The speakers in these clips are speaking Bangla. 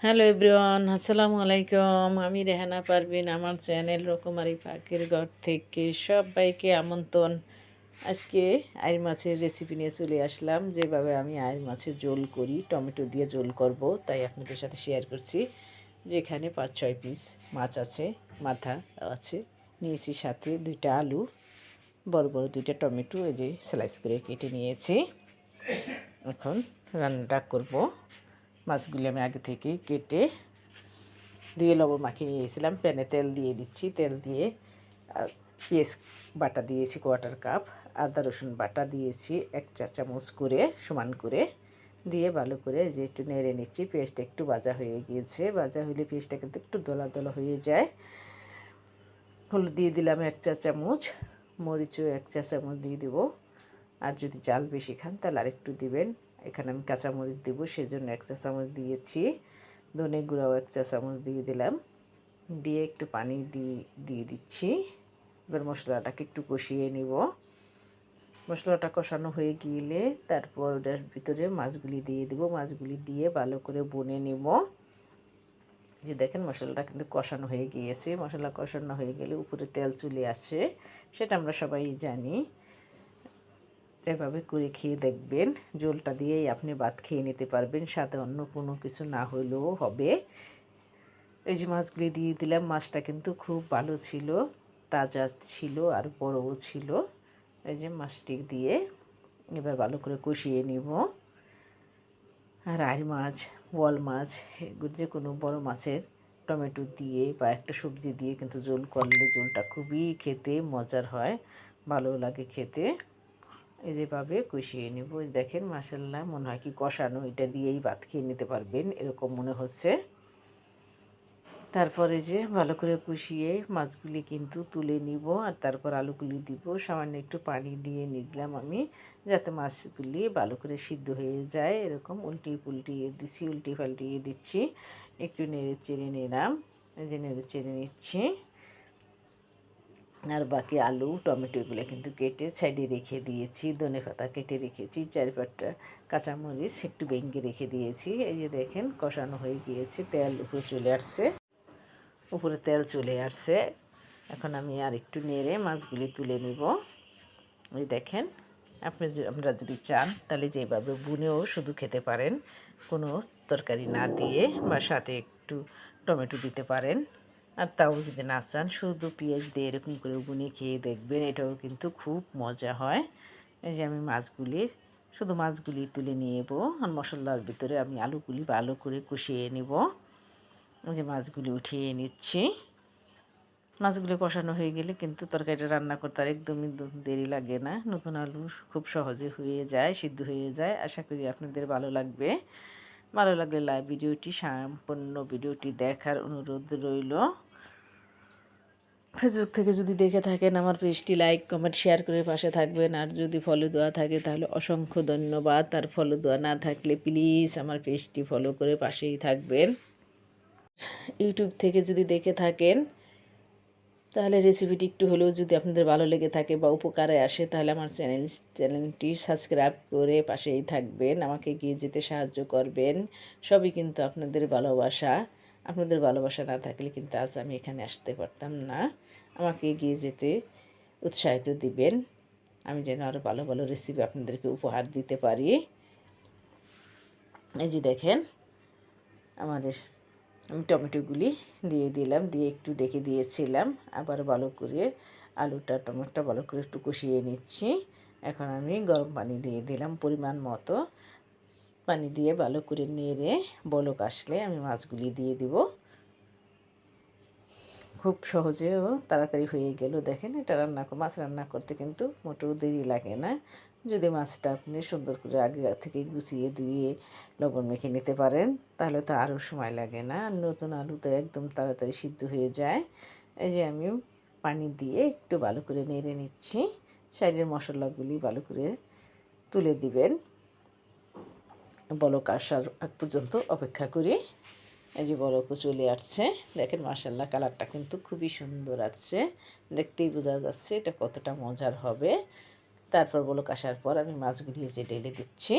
হ্যালো এভরিওয়ান, আসসালামু আলাইকুম। আমি রেহানা পারভিন, আমার চ্যানেল রকমারি পাখির ঘর থেকে সবাইকে আমন্ত্রণ। আজকে আইর মাছের রেসিপি নিয়ে চলে আসলাম। যেভাবে আমি আইর মাছের ঝোল করি, টমেটো দিয়ে ঝোল করব, তাই আপনাদের সাথে শেয়ার করছি। যেখানে 5-6 পিস মাছ আছে, মাথা আছে, নিয়েছি সাথে 2টা আলু, বড় বড় 2টা টমেটো এই যে স্লাইস করে কেটে নিয়েছি। এখন রান্নাটা করব। মাছগুলি আমি আগে থেকেই কেটে দিয়ে লবণ মাখিয়ে নিয়েছিলাম। প্যানে তেল দিয়ে দিচ্ছি। তেল দিয়ে পেঁয়াজ বাটা দিয়েছি 1/4 কাপ, আদা রসুন বাটা দিয়েছি 1 চা চামচ করে সমান করে দিয়ে ভালো করে যে একটু নেড়ে নিচ্ছি। পেঁয়াজটা একটু ভাজা হয়ে গিয়েছে। ভাজা হলে পেঁয়াজটা কিন্তু একটু দলা দলা হয়ে যায়। হলুদ দিয়ে দিলাম 1 চা চামচ, মরিচও 1 চা চামচ দিয়ে দেবো। আর যদি ঝাল বেশি খান তাহলে আরেকটু দিবেন। এখানে আমি কাঁচামরিচ দেবো, সেজন্য 1 চা চামচ দিয়েছি। ধনে গুঁড়াও 1 চা চামচ দিয়ে দিলাম। দিয়ে একটু পানি দিয়ে দিচ্ছি। এবার মশলাটাকে একটু কষিয়ে নিব। মশলাটা কষানো হয়ে গেলে তারপর ওটার ভিতরে মাছগুলি দিয়ে দেবো। মাছগুলি দিয়ে ভালো করে ভুনে নিব। যে দেখেন মশলাটা কিন্তু কষানো হয়ে গিয়েছে। মশলা কষানো হয়ে গেলে উপরে তেল চলে আসে, সেটা আমরা সবাই জানি। এভাবে করে খেয়ে দেখবেন, ঝোলটা দিয়েই আপনি ভাত খেয়ে নিতে পারবেন, সাথে অন্য কোনো কিছু না হলেও হবে। এই যে মাছগুলি দিয়ে দিলাম। মাছটা কিন্তু খুব ভালো ছিল, তাজা ছিল আর বড়ও ছিল। এই যে মাছটি দিয়ে এবার ভালো করে কষিয়ে নিব। আর আইড় মাছ, বোয়াল মাছ, যে কোনো বড় মাছের টমেটো দিয়ে বা একটা সবজি দিয়ে কিন্তু ঝোল করলে ঝোলটা খুবই খেতে মজার হয়, ভালো লাগে খেতে। এই যেভাবে কষিয়ে নেব। দেখেন মাশাআল্লাহ, মনে হয় কি কষানো, এটা দিয়েই ভাত খেয়ে নিতে পারবেন এরকম মনে হচ্ছে। তারপরে যে ভালো করে কষিয়ে মাছগুলি কিন্তু তুলে নিব, আর তারপর আলুগুলি দিব। সামান্য একটু পানি দিয়ে নিলাম আমি, যাতে মাছগুলি ভালো করে সিদ্ধ হয়ে যায়। এরকম উল্টিয়ে পাল্টিয়ে দিচ্ছি। একটু নেড়ে চেড়ে নিলাম, এই যে নেড়ে চেড়ে নিচ্ছি। আর বাকি আলু টমেটো এগুলো কিন্তু কেটে সাইডে রেখে দিয়েছি। ধনেপাতা কেটে রেখেছি, 4-5টা কাঁচামরিচ একটু ভেঙে রেখে দিয়েছি। এই যে দেখেন কষানো হয়ে গিয়েছে, তেল উপরে চলে আসছে, উপরে তেল চলে আসছে। এখন আমি আর একটু নেড়ে মাছগুলি তুলে নিব। এই দেখেন, আমরা যদি চান তাহলে যেভাবে বুনেও শুধু খেতে পারেন, কোনো তরকারি না দিয়ে, বা সাথে একটু টমেটো দিতে পারেন। আর তাও যদি না চান, শুধু পেঁয়াজ দিয়ে এরকম করে বুনে খেয়ে দেখবেন, এটাও কিন্তু খুব মজা হয়। এই যে আমি শুধু মাছগুলি তুলে নিয়ে নেব। আর মশলার ভিতরে আমি আলুগুলি ভালো করে কষিয়ে নেব। এই যে মাছগুলি উঠিয়ে নিচ্ছি। মাছগুলো কষানো হয়ে গেলে কিন্তু তরকারিটা রান্না করতে আর একদমই দেরি লাগে না। নতুন আলু খুব সহজে হয়ে যায়, সিদ্ধ হয়ে যায়। আশা করি আপনাদের ভালো লাগবে। ভালো লাগলে ভিডিওটি সম্পূর্ণ ভিডিওটি দেখার অনুরোধ রইল। ফেসবুক থেকে যদি দেখে থাকেন আমার পেজটি লাইক কমেন্ট শেয়ার করে পাশে থাকবেন। আর যদি ফলো দেওয়া থাকে তাহলে অসংখ্য ধন্যবাদ। আর ফলো দেওয়া না থাকলে প্লিজ আমার পেজটি ফলো করে পাশেই থাকবেন। ইউটিউব থেকে যদি দেখে থাকেন তাহলে রেসিপিটি একটু হলেও যদি আপনাদের ভালো লেগে থাকে বা উপকারে আসে, তাহলে আমার চ্যানেলটি সাবস্ক্রাইব করে পাশেই থাকবেন, আমাকে এগিয়ে যেতে সাহায্য করবেন। সবই কিন্তু আপনাদের ভালোবাসা। আপনাদের ভালোবাসা না থাকলে কিন্তু আজ আমি এখানে আসতে পারতাম না। আমাকে এগিয়ে যেতে উৎসাহিত দিবেন, আমি যেন আরও ভালো ভালো রেসিপি আপনাদেরকে উপহার দিতে পারি। এই যে দেখেন আমাদের, আমি টমেটোগুলি দিয়ে দিলাম, দিয়ে একটু ডেকে দিয়েছিলাম। আবার ভালো করে টমেটোটা ভালো করে একটু কষিয়ে নিচ্ছি। এখন আমি গরম পানি দিয়ে দিলাম পরিমাণ মতো। পানি দিয়ে ভালো করে নেড়ে বলক আসলে আমি মাছগুলি দিয়ে দিব। খুব সহজেও তাড়াতাড়ি হয়ে গেল। দেখেন, এটা মাছ রান্না করতে কিন্তু মোটেও দেরি লাগে না। যদি মাছটা আপনি সুন্দর করে আগে থেকে গুছিয়ে ধুয়ে লবণ মেখে নিতে পারেন, তাহলে তো আরও সময় লাগে না। নতুন আলুতে একদম তাড়াতাড়ি সিদ্ধ হয়ে যায়। এই যে আমি পানি দিয়ে একটু ভালো করে নেড়ে নিচ্ছি। সাইডের মশলাগুলি ভালো করে তুলে দিবেন। বলক আসার আগ পর্যন্ত অপেক্ষা করি। এই যে বলকও চলে আসছে। দেখেন মাশাআল্লাহ, কালারটা কিন্তু খুবই সুন্দর আসছে। দেখতেই বোঝা যাচ্ছে এটা কতটা মজার হবে। তারপর বলক আসার পর আমি মাছগুলি যে ঢেলে দিচ্ছি।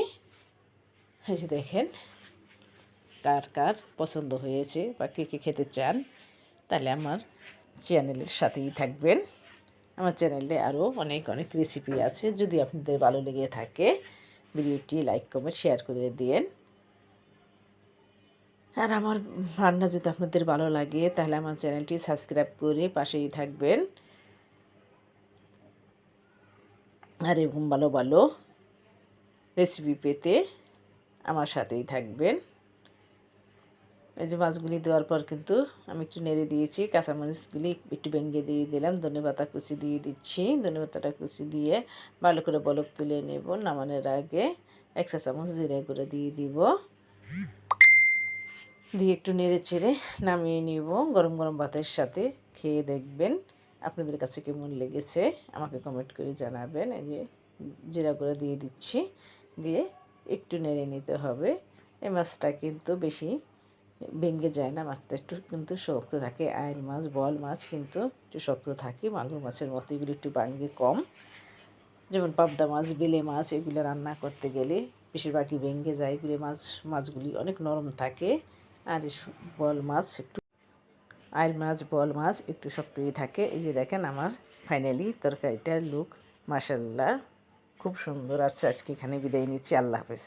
এই যে দেখেন কার কার পছন্দ হয়েছে বা কে কে খেতে চান, তাহলে আমার চ্যানেলের সাথেই থাকবেন। আমার চ্যানেলে আরও অনেক অনেক রেসিপি আছে। যদি আপনাদের ভালো লেগে থাকে ভিডিওটি লাইক কমেন্ট শেয়ার করে দিন। আর আমার রান্না যদি আপনাদের ভালো লাগে তাহলে আমার চ্যানেলটি সাবস্ক্রাইব করে পাশেই থাকবেন। আর এরকম ভালো ভালো রেসিপি পেতে আমার সাথেই থাকবেন। এই যে মাছগুলি দেওয়ার পর কিন্তু আমি একটু নেড়ে দিয়েছি, কাঁচামরিচগুলি একটু ভেঙে দিয়ে দিলাম, ধনেপাতা কুচি দিয়ে দিচ্ছি। ধনেপাতাটা কুচি দিয়ে ভালো করে বলক তুলে নেব। নামানোর আগে 1 চা চামচ জিরা গুঁড়ো দিয়ে দিব, দিয়ে একটু নেড়ে চেড়ে নামিয়ে নিব। গরম গরম ভাতের সাথে খেয়ে দেখবেন আপনাদের কাছে কেমন লেগেছে, আমাকে কমেন্ট করে জানাবেন। এই যে জিরা গুঁড়ো দিয়ে দিচ্ছি, দিয়ে একটু নেড়ে নিতে হবে। এই মাছটা কিন্তু বেশি ভেঙে যায় না, মাছটা একটু কিন্তু শক্ত থাকে। আইল মাছ, বল মাছ কিন্তু একটু শক্ত থাকে, মাগুর মাছের মতো এগুলো একটু ভাঙে কম। যেমন পাবদা মাছ, বেলে মাছ এগুলো রান্না করতে গেলে বেশিরভাগই ভেঙে যায়। এগুলো মাছগুলি অনেক নরম থাকে। আর বল মাছ একটু, আইল মাছ, বল মাছ একটু শক্তই থাকে। এই যে দেখেন আমার ফাইনালি তরকারিটার লুক, মাশাআল্লাহ খুব সুন্দর। আর আজকে এখানে বিদায় নিচ্ছি। আল্লাহ হাফেজ।